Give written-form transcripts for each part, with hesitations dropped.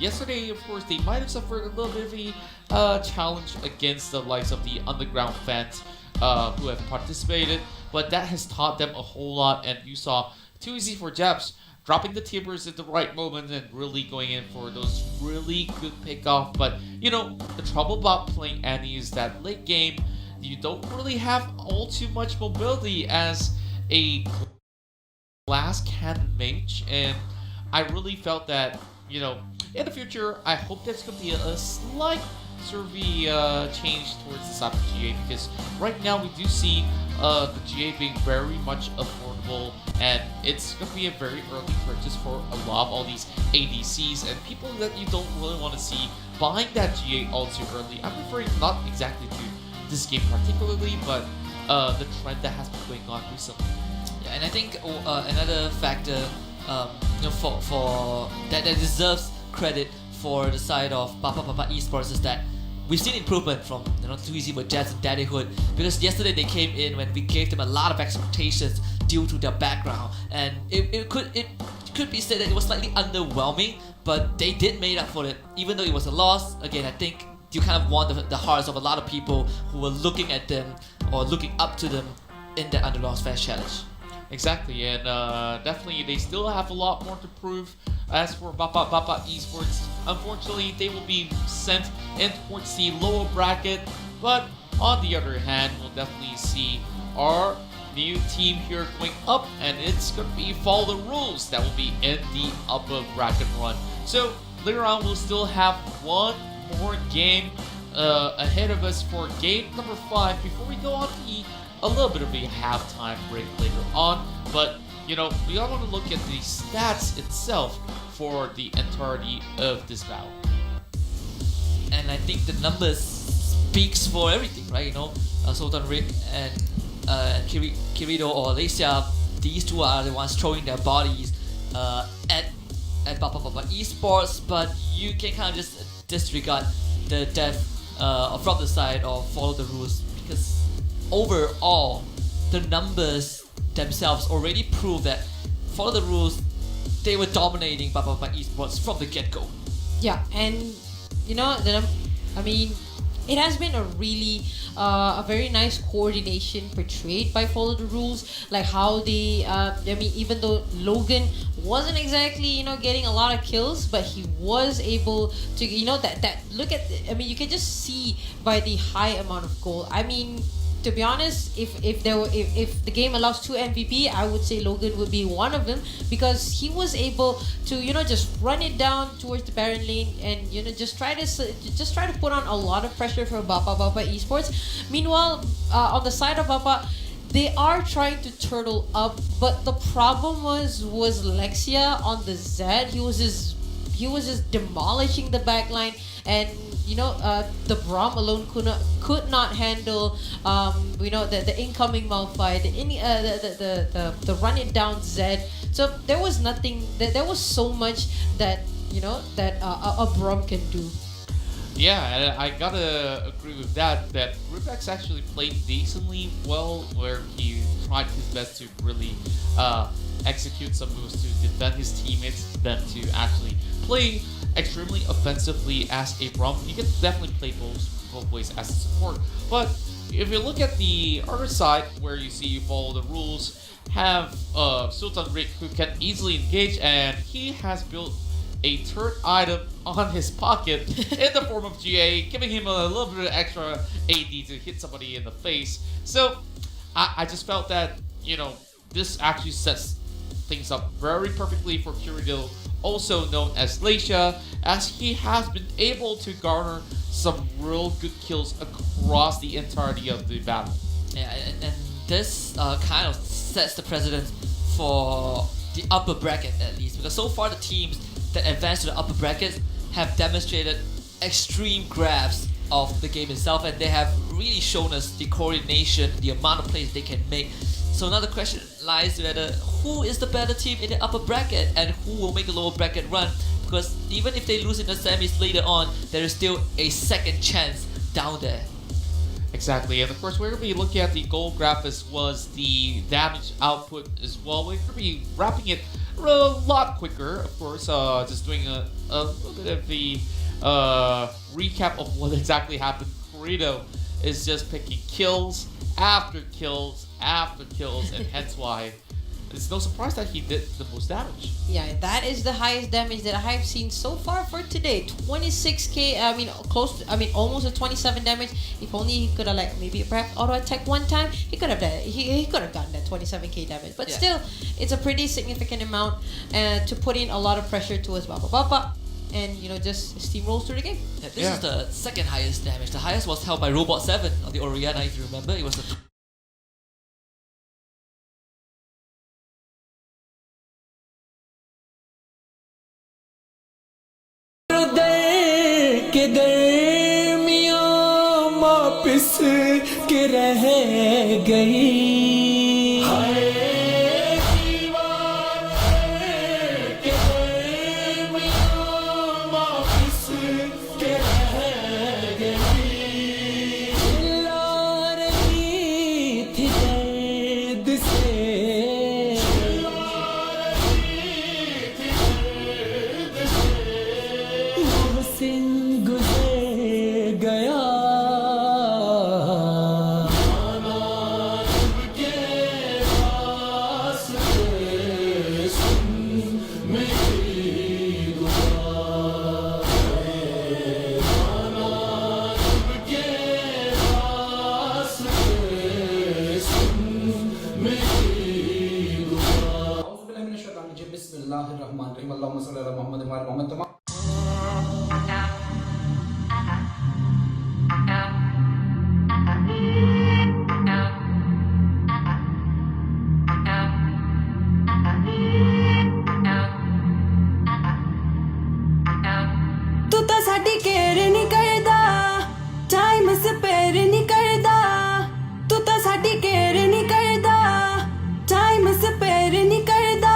yesterday, of course, they might have suffered a little bit of a challenge against the likes of the underground fans who have participated, but that has taught them a whole lot. And you saw too easy for Japs dropping the timbers at the right moment and really going in for those really good pickoff. But the trouble about playing Annie is that late game, you don't really have all too much mobility as a glass cannon mage, and I really felt that in the future, I hope there's gonna be a slight sort of change towards the side of GA, because right now we do see the GA being very much affordable, and it's gonna be a very early purchase for a lot of all these ADCs and people that you don't really want to see buying that GA all too early. I'm referring not exactly to this game particularly, but the trend that has been going on recently. Yeah, and I think another factor, for that deserves credit for the side of Papa Esports is that we've seen improvement from Too Easy with Jazz and Daddyhood, because yesterday they came in when we gave them a lot of expectations due to their background, and it could be said that it was slightly underwhelming, but they did make up for it. Even though it was a loss, again, I think you kind of won the hearts of a lot of people who were looking at them or looking up to them in the Underdogs Fest Challenge. Exactly, and definitely they still have a lot more to prove. As for Papa Esports, unfortunately they will be sent in towards the lower bracket, but on the other hand, we'll definitely see our new team here going up, and it's going to be Follow the Rules that will be in the upper bracket run. So later on, we'll still have one more game ahead of us for game number 5 before we go on a little bit of a halftime break later on. But we all want to look at the stats itself for the entirety of this battle. And I think the numbers speaks for everything, right? Sultan Rick and Kirito or Alicia, these two are the ones throwing their bodies at Papa Esports, but you can kind of just disregard the death from the side of Follow the Rules, because overall the numbers themselves already prove that Follow the Rules, they were dominating Papa Esports from the get-go. Yeah, and it has been a really a very nice coordination portrayed by Follow the Rules, like how they even though Logan wasn't exactly getting a lot of kills, but he was able to that look at you can just see by the high amount of gold. To be honest, if the game allows 2 MVP, I would say Logan would be one of them, because he was able to just run it down towards the Baron lane and just try to put on a lot of pressure for Papa Esports. Meanwhile, on the side of Papa, they are trying to turtle up, but the problem was Lexia on the Zed. He was just demolishing the backline, and the Braum alone could not handle the incoming Malphite, the run it down Zed. So there was nothing. There was so much that a Braum can do. Yeah, and I gotta agree with that. That Rubex actually played decently well, where he tried his best to really execute some moves to defend his teammates, then to actually play extremely offensively as a Braum. You can definitely play both ways as a support. But if you look at the other side, where you see Follow the Rules, have Sultan Rick, who can easily engage, and he has built a third item on his pocket in the form of GA, giving him a little bit of extra AD to hit somebody in the face. So I just felt that this actually sets things up very perfectly for Kirito, also known as Leisha, as he has been able to garner some real good kills across the entirety of the battle. Yeah, and this kind of sets the precedent for the upper bracket, at least, because so far the teams that advance to the upper brackets have demonstrated extreme grasp of the game itself, and they have really shown us the coordination, the amount of plays they can make. So now the question lies whether who is the better team in the upper bracket and who will make the lower bracket run, because even if they lose in the semis later on, there is still a second chance down there. Exactly, and of course we're going to be looking at the gold graph as well as the damage output as well. We're going to be wrapping it a lot quicker, of course. Just doing a little bit of the recap of what exactly happened. Kirito is just picking kills after kills after kills, and hence why it's no surprise that he did the most damage. Yeah, that is the highest damage that I have seen so far for today. 26k. I mean, almost a 27 damage. If only he could have maybe perhaps auto attack one time, he could have done. He could have gotten that 27k damage. But still, it's a pretty significant amount to put in a lot of pressure to his Baba. And just steamrolls through the game. Yeah, this is the second highest damage. The highest was held by Robot 7 on the Oriana, if you remember. It was the के दरमियां वापस के रह गई के दरमियां वापस के रह गई ला रही थी दर्द से सिंह गुजर गया बिस्मिल्लाहिर्रहमानिर्रहीम अल्लाहुम्मा सल्ली अला मुहम्मद व अला मुहम्मद तमाम तू तो साडी केयर नहीं करदा टाइम स्पेयर नहीं करदा तू तो साडी केयर नहीं करदा टाइम स्पेयर नहीं करदा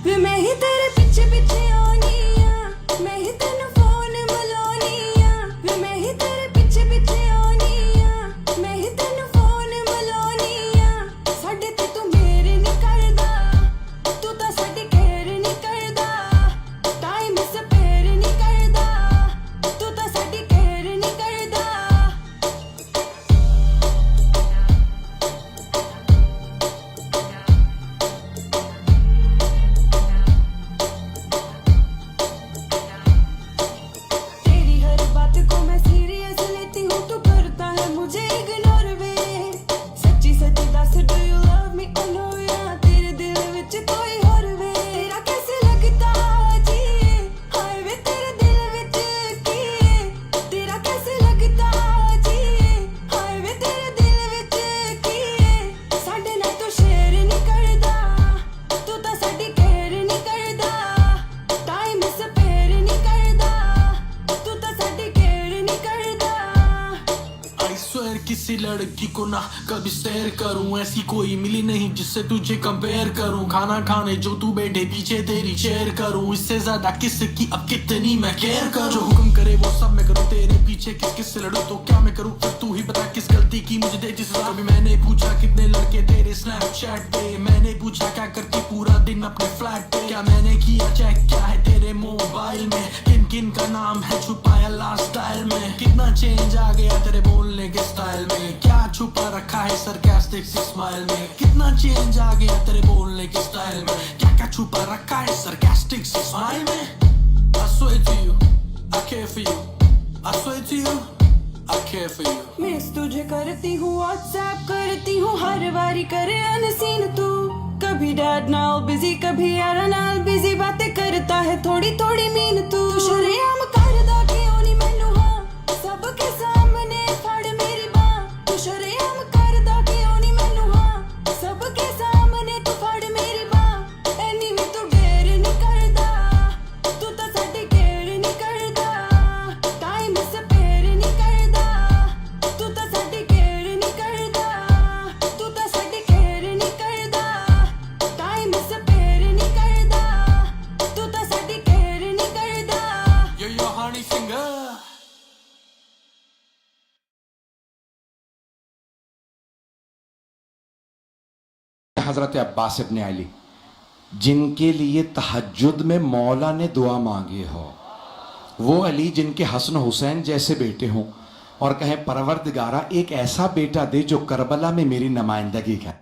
वे मैं ही तेरे पीछे पीछे आनी आ मैं ही तेनु फोन मिलानी आ वे मैं ही तेरे पीछे पीछे आनी आ मैं ही तेनु फोन मिलानी आ साडे ते तू मेरे नहीं करदा तू तो साडी केयर नहीं करदा टाइम स्पेयर नहीं करदा तू तो साडी केयर नहीं करदा तेरी हर बात को मैं सीरियस लेती हूँ तू करता है मुझे इग्नोर वे सच्ची सच्ची दस do you love me oh no या तेरे दिल विच कोई और वे तेरा कैसे लगता जी हाय वे तेरे दिल विच की तेरा कैसे लगता जी हाय वे तेरे दिल विच की साडे नाल तू शेयर नहीं करदा तू तो साडी केयर नहीं करदा टाइम स्पेयर नहीं करदा तू तो साडी केयर नहीं करदा आई स्वेयर किसी लड़की को ना कभी स्टेयर करूं ऐसी कोई मिली नहीं जिससे तुझे कंपेयर करूं खाना खाने जो तू बैठे पीछे तेरी चेयर करूं इससे ज्यादा किसकी अब कितनी मैं केयर करूं जो हुक्म करे वो सब मैं करूं तेरे पीछे किस किस से लड़ूं तो क्या मैं करूं फिर तू ही बता किस गलती की मुझे दे जिस कभी मैंने पूछा कितने लड़के तेरे स्नैपचैट पे मैंने पूछा क्या करती पूरा दिन अपने फ्लैट पे क्या मैंने किया चेक क्या है तेरे मोबाइल में किन किन का नाम है छुपाया लास्ट स्टाइल में कितना चेंज आ गया तेरे बोलने के स्टाइल में क्या छुपा रखा है सरकास्टिक स्माइल में कितना चेंज आ गया तेरे बोलने के स्टाइल में क्या क्या छुपा रखा है सरकास्टिक स्माइल में I swear to you I care for you I swear to you I care for you miss तुझे करती हूँ व्हाट्सएप करती हूँ हर बारी करे अनसीन तू कभी डैड नाल बिजी कभी यार नाल बिजी बातें करता है थोड़ी थोड़ी मीन तू शर्म करदा क्यों नहीं मैनू हाँ सबके सामने फड़ मेरी बाँ तू शर्म करदा क्यों नहीं मैनू हाँ सबके सामने तू फड़ मेरी बाँ एनी में तू डेर नहीं करदा तू तो साडी केयर नहीं करदा टाइम स्पेयर नहीं करदा तू तो साडी केयर नहीं करदा तू तो साडी केयर नहीं करदा टाइम स्पेयर नहीं करदा तू तो साडी केयर नहीं करदा You're your honey singer हज़रत अब्बास इब्न अली जिनके लिए तहज्जुद में मौला ने दुआ मांगी हो, वो अली जिनके हसन हुसैन जैसे बेटे हों और कहें परवरदिगारा एक ऐसा बेटा दे जो करबला में मेरी नुमाइंदगी करे।